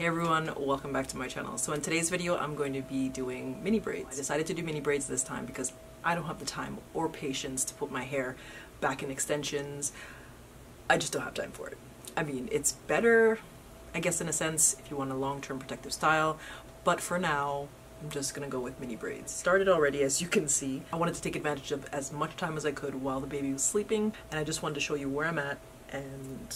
Hey everyone, welcome back to my channel. So in today's video I'm going to be doing mini braids. I decided to do mini braids this time because I don't have the time or patience to put my hair back in extensions. I just don't have time for it. I mean, it's better, I guess, in a sense if you want a long-term protective style, but for now I'm just gonna go with mini braids. Started already, as you can see. I wanted to take advantage of as much time as I could while the baby was sleeping, and I just wanted to show you where I'm at and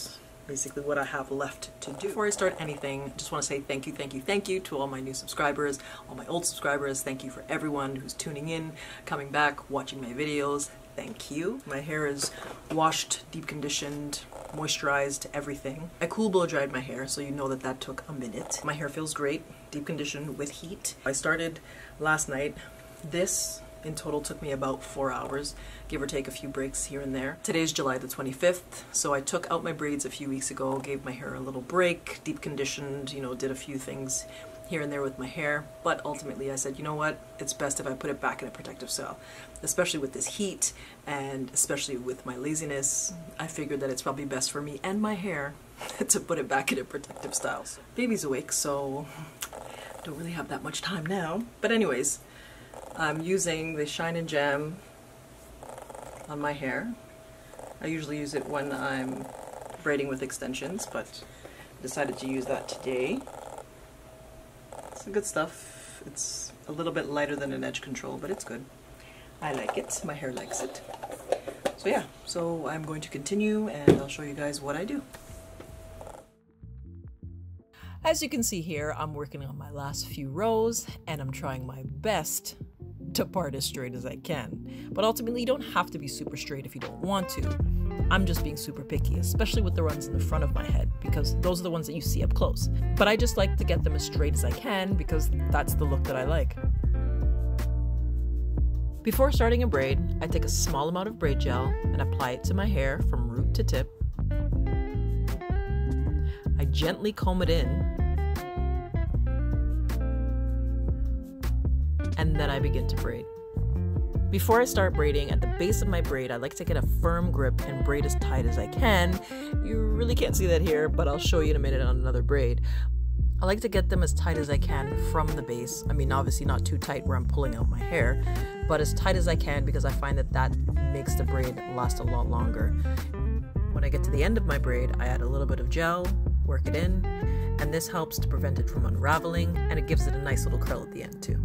basically what I have left to do. Before I start anything, I just want to say thank you to all my new subscribers, all my old subscribers. Thank you for everyone who's tuning in, coming back, watching my videos. Thank you. My hair is washed, deep conditioned, moisturized, everything. I cool blow dried my hair, so you know that that took a minute. My hair feels great, deep conditioned with heat. I started last night. This in total took me about 4 hours, give or take a few breaks here and there. Today's July the 25th, so I took out my braids a few weeks ago, gave my hair a little break, deep conditioned, you know, did a few things here and there with my hair, but ultimately I said, you know what, it's best if I put it back in a protective style. Especially with this heat, and especially with my laziness, I figured that it's probably best for me and my hair to put it back in a protective style. So, baby's awake, so don't really have that much time now. But anyways, I'm using the Shine and Jam on my hair. I usually use it when I'm braiding with extensions, but decided to use that today. It's good stuff. It's a little bit lighter than an edge control, but it's good. I like it. My hair likes it. So yeah, so I'm going to continue and I'll show you guys what I do. As you can see here, I'm working on my last few rows and I'm trying my best to part as straight as I can. But ultimately, you don't have to be super straight if you don't want to. I'm just being super picky, especially with the runs in the front of my head, because those are the ones that you see up close. But I just like to get them as straight as I can because that's the look that I like. Before starting a braid, I take a small amount of braid gel and apply it to my hair from root to tip. I gently comb it in, and then I begin to braid. Before I start braiding, at the base of my braid, I like to get a firm grip and braid as tight as I can. You really can't see that here, but I'll show you in a minute on another braid. I like to get them as tight as I can from the base. I mean, obviously not too tight where I'm pulling out my hair, but as tight as I can because I find that that makes the braid last a lot longer. When I get to the end of my braid, I add a little bit of gel, work it in, and this helps to prevent it from unraveling, and it gives it a nice little curl at the end too.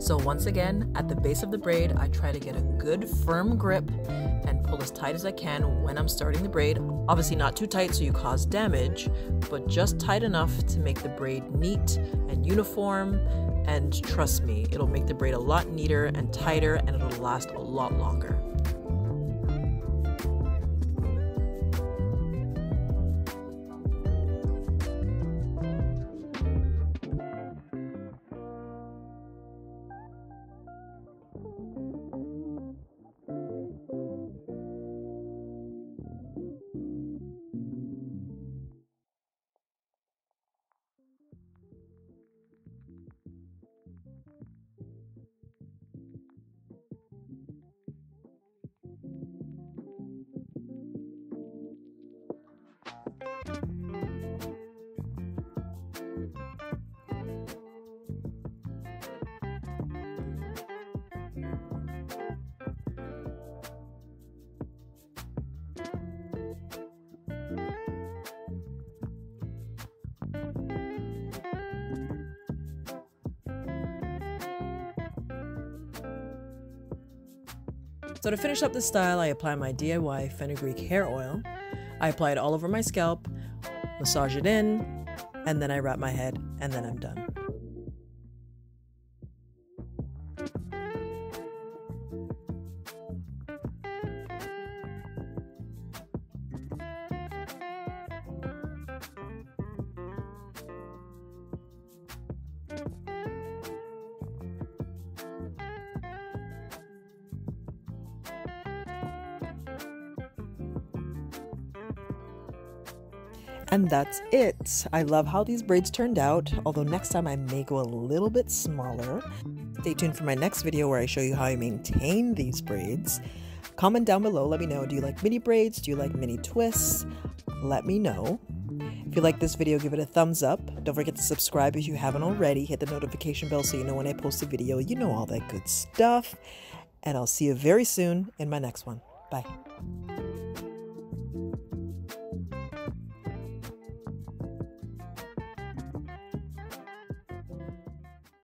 So once again, at the base of the braid, I try to get a good firm grip and pull as tight as I can when I'm starting the braid. Obviously not too tight so you cause damage, but just tight enough to make the braid neat and uniform, and trust me, it'll make the braid a lot neater and tighter and it'll last a lot longer. So to finish up the style, I apply my DIY fenugreek hair oil. I apply it all over my scalp, massage it in, and then I wrap my head, and then I'm done. And that's it. I love how these braids turned out, although next time I may go a little bit smaller. Stay tuned for my next video where I show you how I maintain these braids. Comment down below, let me know, do you like mini braids? Do you like mini twists? Let me know. If you like this video, give it a thumbs up. Don't forget to subscribe if you haven't already. Hit the notification bell so you know when I post a video. You know all that good stuff. And I'll see you very soon in my next one. Bye.